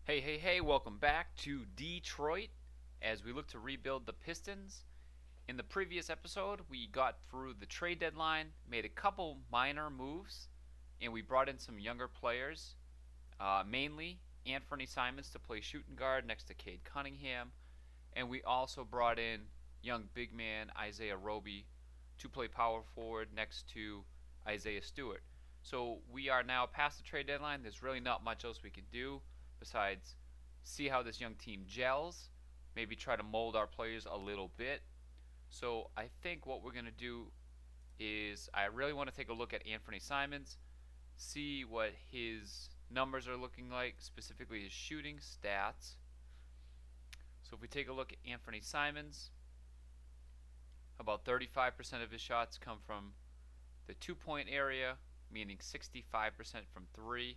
Hey, hey, hey, welcome back to Detroit as we look to rebuild the Pistons. In the previous episode, we got through the trade deadline, made a couple minor moves, and we brought in some younger players, mainly Anthony Simmons to play shooting guard next to Cade Cunningham, and we also brought in young big man Isaiah Roby to play power forward next to Isaiah Stewart. So we are now past the trade deadline. There's really not much else we can do besides see how this young team gels, maybe try to mold our players a little bit. So I think what we're going to do is I really want to take a look at Anthony Simmons, see what his numbers are looking like, specifically his shooting stats. So if we take a look at Anthony Simmons, about 35% of his shots come from the 2-point area, meaning 65% from 3.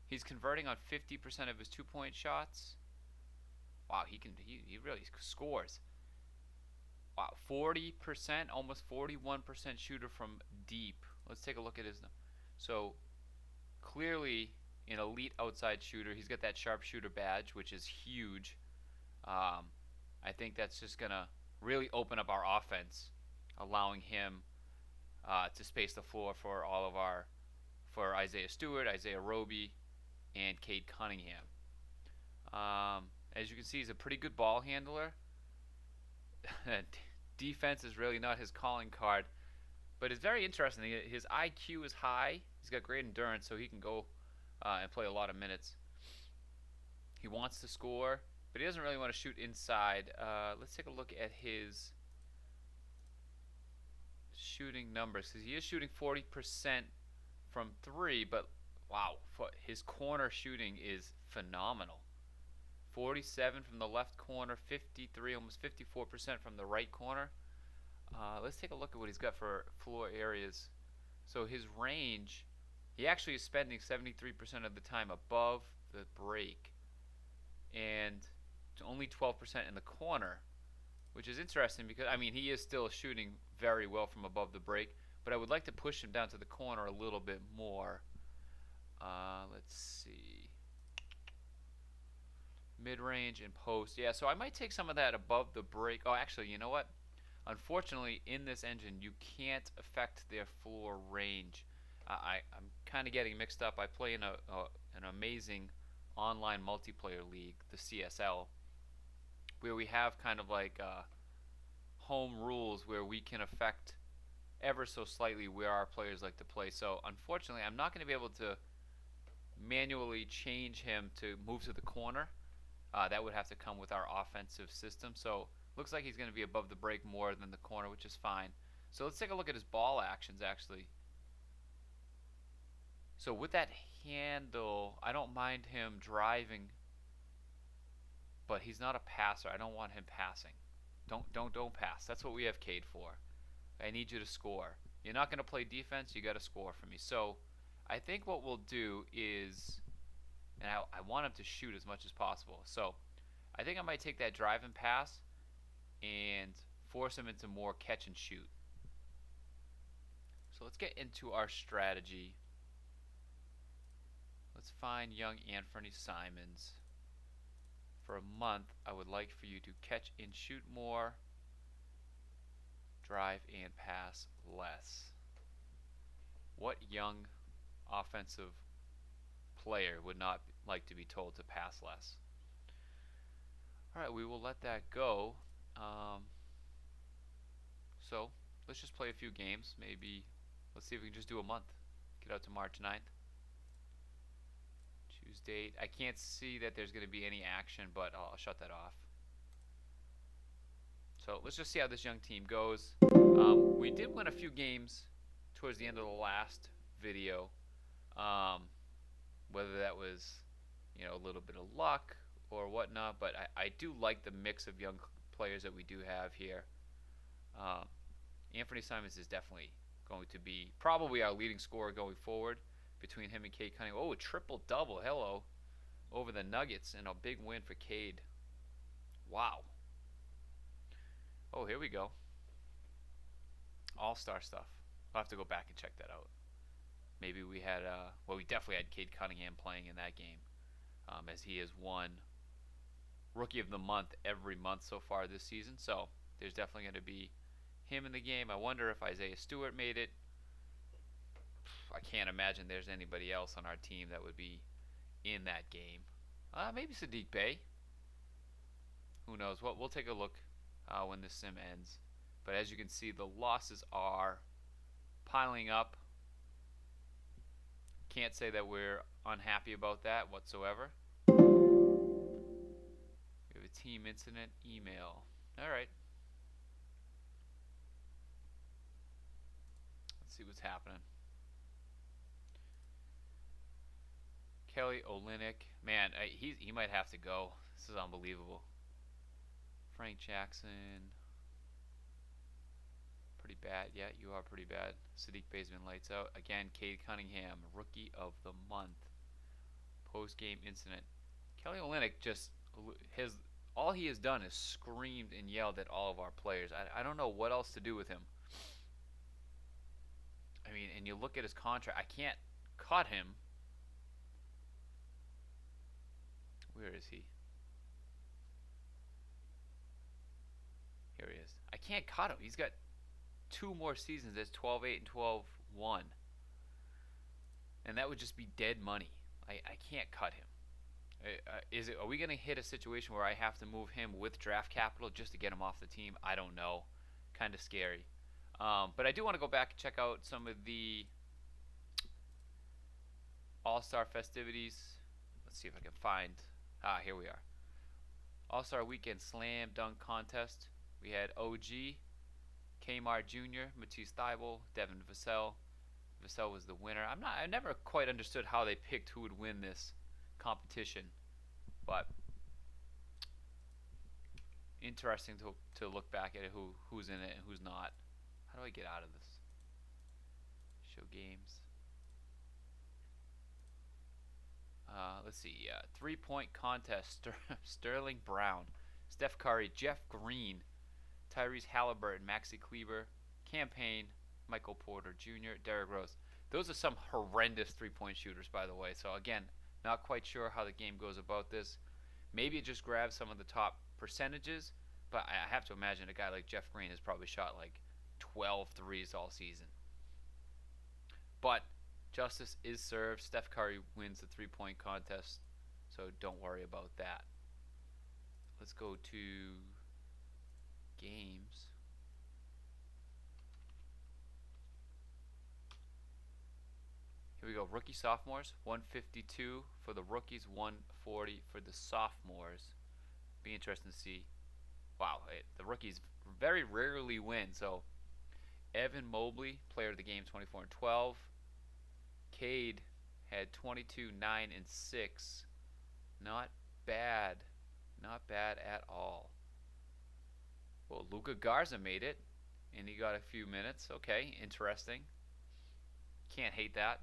He's converting on 50% of his 2-point shots. Wow, he really scores. Wow, 40%, almost 41% shooter from deep. Let's take a look at his. So clearly an elite outside shooter. He's got that sharpshooter badge, which is huge. I think that's just gonna really open up our offense, allowing him to space the floor for Isaiah Stewart, Isaiah Roby, and Cade Cunningham. As you can see, he's a pretty good ball handler. Defense is really not his calling card, but it's very interesting. His IQ is high. He's got great endurance, so he can go and play a lot of minutes. He wants to score, but he doesn't really want to shoot inside. Let's take a look at his shooting numbers, because he is shooting 40% from 3, but wow, his corner shooting is phenomenal. 47 from the left corner, 53, almost 54% from the right corner. Let's take a look at what he's got for floor areas. So his range, he actually is spending 73% of the time above the break, and only 12% in the corner, which is interesting because, I mean, he is still shooting very well from above the break, but I would like to push him down to the corner a little bit more. Let's see. Mid-range and post. Yeah, so I might take some of that above the break. Oh, actually, you know what? Unfortunately, in this engine, you can't affect their floor range. I'm kind of getting mixed up. I play in an amazing online multiplayer league, the CSL, where we have kind of like home rules where we can affect ever so slightly where our players like to play. So unfortunately, I'm not going to be able to manually change him to move to the corner. That would have to come with our offensive system. So looks like he's going to be above the break more than the corner, which is fine. So let's take a look at his ball actions, actually. So with that handle, I don't mind him driving, but he's not a passer. I don't want him passing. Don't pass. That's what we have Cade for. I need you to score. You're not going to play defense. You got to score for me. So I think what we'll do is, and I want him to shoot as much as possible. So I think I might take that drive and pass and force him into more catch and shoot. So let's get into our strategy. Let's find young Anthony Simmons. For a month, I would like for you to catch and shoot more, drive and pass less. What young offensive player would not like to be told to pass less? Alright, we will let that go. So let's just play a few games. Maybe let's see if we can just do a month. Get out to March 9th. Choose date. I can't see that there's going to be any action, but I'll shut that off. So let's just see how this young team goes. We did win a few games towards the end of the last video. Whether that was, a little bit of luck or whatnot, but I do like the mix of young players that we do have here. Anthony Simmons is definitely going to be probably our leading scorer going forward between him and Cade Cunningham. Oh, a triple-double, hello, over the Nuggets, and a big win for Cade. Wow. Oh, here we go. AllStar stuff. I'll have to go back and check that out. Maybe we had, we definitely had Cade Cunningham playing in that game. as he has won Rookie of the Month every month so far this season. So there's definitely going to be him in the game. I wonder if Isaiah Stewart made it. I can't imagine there's anybody else on our team that would be in that game. Maybe Sadiq Bey. Who knows? We'll take a look when this sim ends. But as you can see, the losses are piling up. Can't say that we're unhappy about that whatsoever. We have a team incident email. All right. Let's see what's happening. Kelly Olynyk. Man, he might have to go. This is unbelievable. Frank Jackson. Pretty bad. Yeah, you are pretty bad. Sadiq Baseman lights out. Again, Cade Cunningham, Rookie of the Month. Post-game incident. Kelly Olynyk just all he has done is screamed and yelled at all of our players. I don't know what else to do with him. I mean, and you look at his contract. I can't cut him. Where is he? Here he is. I can't cut him. He's got 2 more seasons as 12-8 and 12-1. And that would just be dead money. I can't cut him. Are we going to hit a situation where I have to move him with draft capital just to get him off the team? I don't know. Kind of scary. But I do want to go back and check out some of the All-Star festivities. Let's see if I can find. Here we are. All-Star Weekend Slam Dunk Contest. We had OG, Kmart Jr., Matisse Thybulle, Devin Vassell. Vassell was the winner. I never quite understood how they picked who would win this competition, but interesting to look back at it, who's in it and who's not. How do I get out of this? Show games. Let's see. 3-point contest. Sterling Brown, Steph Curry, Jeff Green, Tyrese Halliburton, Maxi Kleber, Campaign, Michael Porter Jr., Derrick Rose. Those are some horrendous 3-point shooters, by the way. So again, not quite sure how the game goes about this. Maybe it just grabs some of the top percentages, but I have to imagine a guy like Jeff Green has probably shot like 12 threes all season. But justice is served. Steph Curry wins the 3-point contest, so don't worry about that. Let's go to games. Here we go. Rookie sophomores, 152 for the rookies, 140 for the sophomores. Be interesting to see. Wow, the rookies very rarely win. So Evan Mobley, player of the game, 24 and 12. Cade had 22, 9 and 6. Not bad. Not bad at all. Well, Luka Garza made it, and he got a few minutes. Okay, interesting. Can't hate that.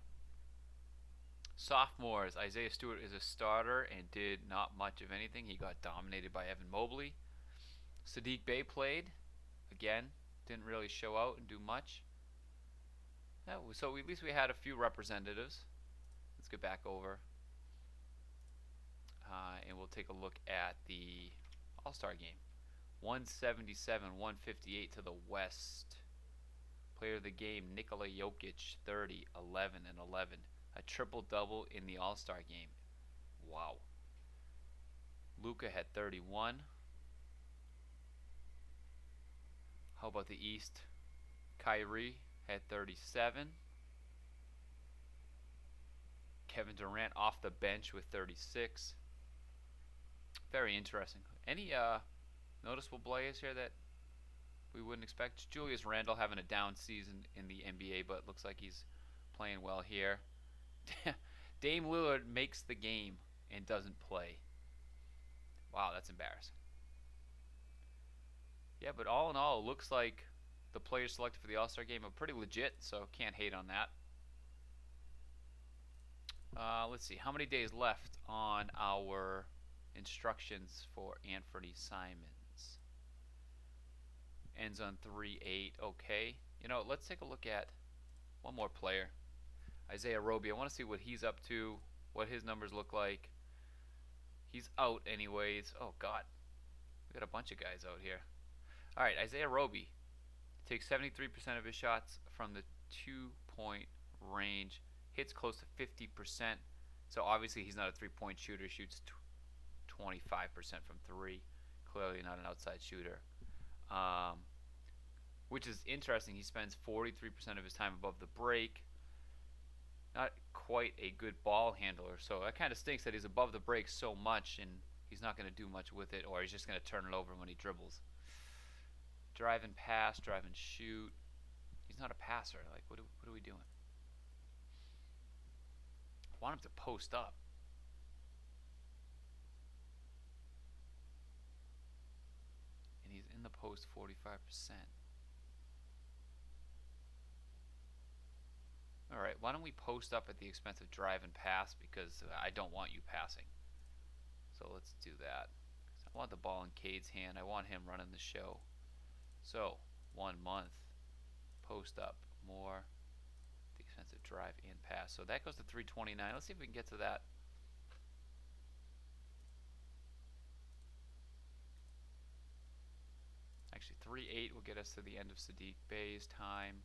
Sophomores, Isaiah Stewart is a starter and did not much of anything. He got dominated by Evan Mobley. Sadiq Bey played. Again, didn't really show out and do much. So at least we had a few representatives. Let's get back over. And we'll take a look at the All-Star Game. 177, 158 to the West. Player of the game, Nikola Jokic, 30, 11, and 11. A triple-double in the All-Star Game. Wow. Luka had 31. How about the East? Kyrie had 37. Kevin Durant off the bench with 36. Very interesting. Any noticeable players here that we wouldn't expect? Julius Randle having a down season in the NBA, but looks like he's playing well here. Dame Lillard makes the game and doesn't play. Wow, that's embarrassing. Yeah, but all in all, it looks like the players selected for the All-Star Game are pretty legit, so can't hate on that. Let's see, how many days left on our instructions for Anthony Simons? Ends on 3-8. Okay. You know, let's take a look at one more player. Isaiah Roby. I want to see what he's up to, what his numbers look like. He's out anyways. Oh, God. We got a bunch of guys out here. All right, Isaiah Roby takes 73% of his shots from the 2-point range. Hits close to 50%. So obviously he's not a three-point shooter. Shoots 25% from three. Clearly not an outside shooter. Which is interesting. He spends 43% of his time above the break. Not quite a good ball handler. So that kind of stinks that he's above the break so much and he's not going to do much with it, or he's just going to turn it over when he dribbles. Drive and pass, drive and shoot. He's not a passer. Like, what are we doing? I want him to post up. And he's in the post 45%. Alright, why don't we post up at the expense of drive and pass, because I don't want you passing. So let's do that. I want the ball in Cade's hand. I want him running the show. So, 1 month. Post up. More. The expense of drive and pass. So that goes to 329. Let's see if we can get to that. Actually, 3-8 will get us to the end of Sadiq Bey's time.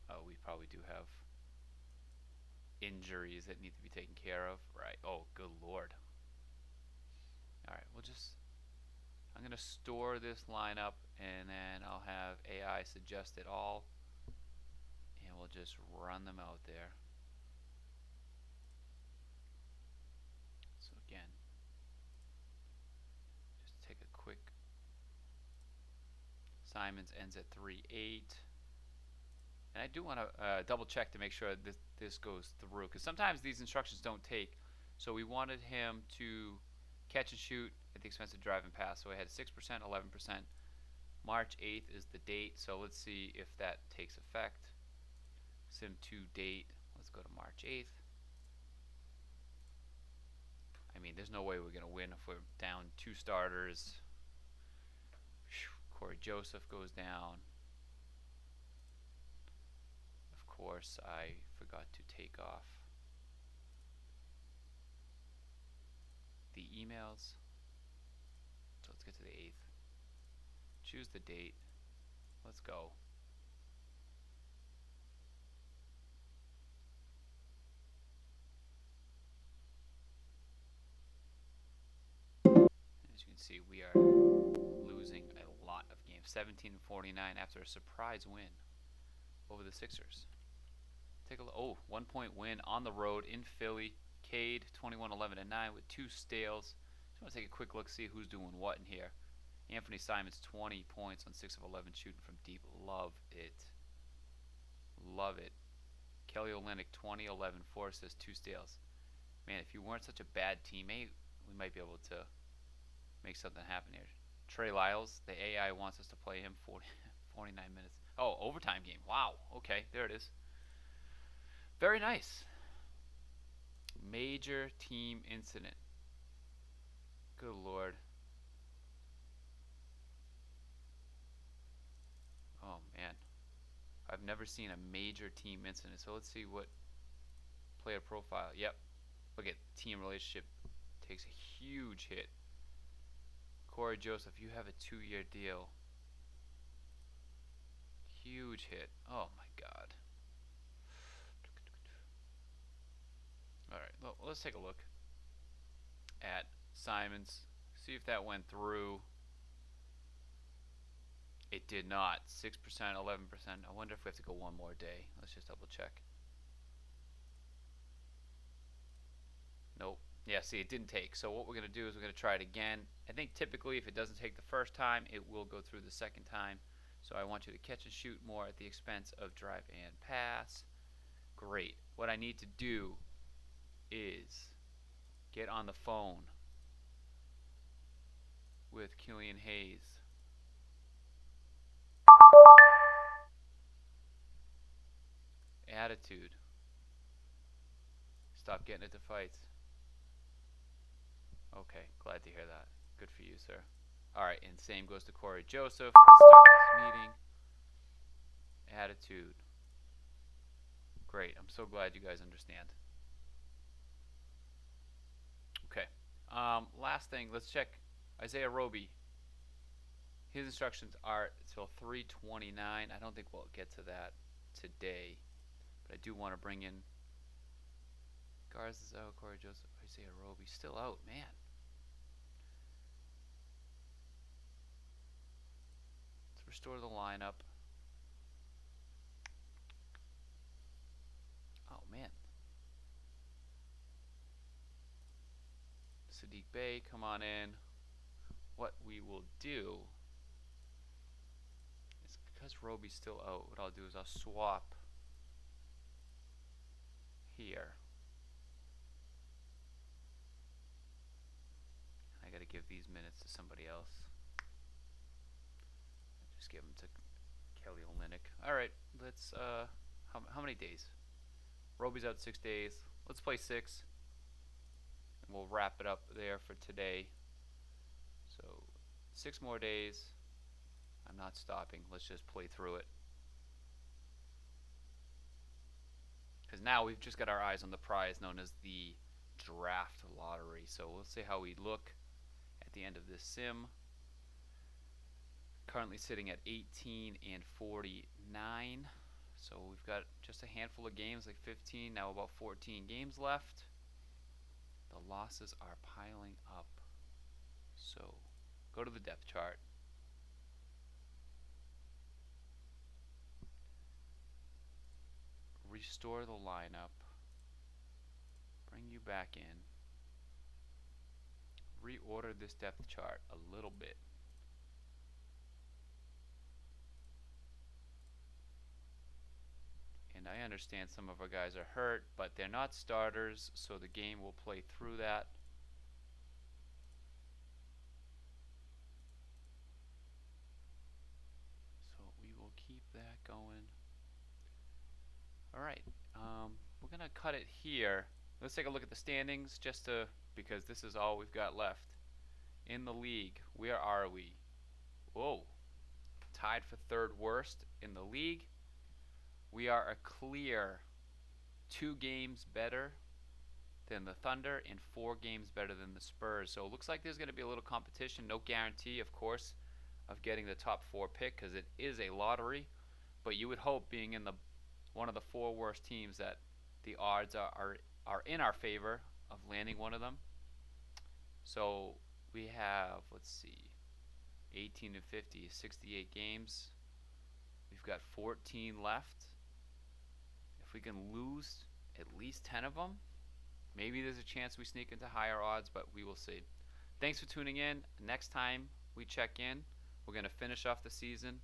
Oh, we probably do have injuries that need to be taken care of. Right. Oh, good lord. Alright, I'm going to store this lineup, and then I'll have AI suggest it all, and we'll just run them out there. So again, just take a quick. Simmons ends at 3-8. And I do want to double check to make sure that this goes through, because sometimes these instructions don't take. So we wanted him to catch and shoot at the expense of drive and pass. So I had 6%, 11%. March 8th is the date, so let's see if that takes effect. Sim2 date. Let's go to March 8th. I mean, there's no way we're going to win if we're down 2 starters. Corey Joseph goes down. Of course, I forgot to take off the emails. So let's get to the 8th. Choose the date. Let's go. As you can see, we are losing a lot of games. 17-49 after a surprise win over the Sixers. Take a look. Oh, 1-point win on the road in Philly. Cade 21-11-9 with 2 steals. Just want to take a quick look, see who's doing what in here. Anthony Simons 20 points on 6 of 11 shooting from deep. Love it. Love it. Kelly Olynyk 20-11, 4 assists, 2 steals. Man, if you weren't such a bad teammate, we might be able to make something happen here. Trey Lyles, the AI wants us to play him 49 minutes. Oh, overtime game. Wow. Okay, there it is. Very nice. Major team incident. Good lord. Oh, man. I've never seen a major team incident. So let's see what player profile. Yep. Look at team relationship. Takes a huge hit. Corey Joseph, you have a 2-year deal. Huge hit. Oh, my God. Alright, well, let's take a look at Simmons. See if that went through. It did not. 6%, 11%. I wonder if we have to go one more day. Let's just double check. Nope. Yeah, see, it didn't take. So what we're going to do is we're going to try it again. I think typically if it doesn't take the first time, it will go through the second time. So I want you to catch and shoot more at the expense of drive and pass. Great. What I need to do is get on the phone with Killian Hayes. Attitude. Stop getting into fights. Okay, glad to hear that. Good for you, sir. All right, and same goes to Corey Joseph. Let's start this meeting. Attitude. Great. I'm so glad you guys understand. Okay. Last thing, let's check Isaiah Roby. His instructions are until 3:29. I don't think we'll get to that today, but I do want to bring in Garza is out, Corey Joseph, Isaiah Roby still out, man. Let's restore the lineup. Oh man. Sadiq Bey, come on in. What we will do is because Roby's still out, what I'll do is I'll swap here. I gotta give these minutes to somebody else. Just give them to Kelly Olynyk. Alright, let's how many days? Roby's out 6 days. Let's play 6. And we'll wrap it up there for today. So 6 more days. I'm not stopping. Let's just play through it. Because now we've just got our eyes on the prize known as the draft lottery. So we'll see how we look at the end of this sim. Currently sitting at 18 and 49. So we've got just a handful of games, like 15, now about 14 games left. The losses are piling up. So go to the depth chart. Restore the lineup. Bring you back in. Reorder this depth chart a little bit. And I understand some of our guys are hurt, but they're not starters, so the game will play through that. So we will keep that going. Alright, we're going to cut it here. Let's take a look at the standings because this is all we've got left. In the league, where are we? Whoa, tied for 3rd worst in the league. We are a clear 2 games better than the Thunder and 4 games better than the Spurs. So it looks like there's going to be a little competition. No guarantee, of course, of getting the top 4 pick because it is a lottery. But you would hope, being in one of the 4 worst teams, that the odds are in our favor of landing one of them. So we have, let's see, 18 to 50, 68 games. We've got 14 left. If we can lose at least 10 of them, maybe there's a chance we sneak into higher odds, but we will see. Thanks for tuning in. Next time we check in, we're going to finish off the season,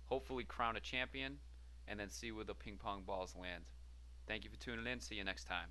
hopefully crown a champion, and then see where the ping pong balls land. Thank you for tuning in. See you next time.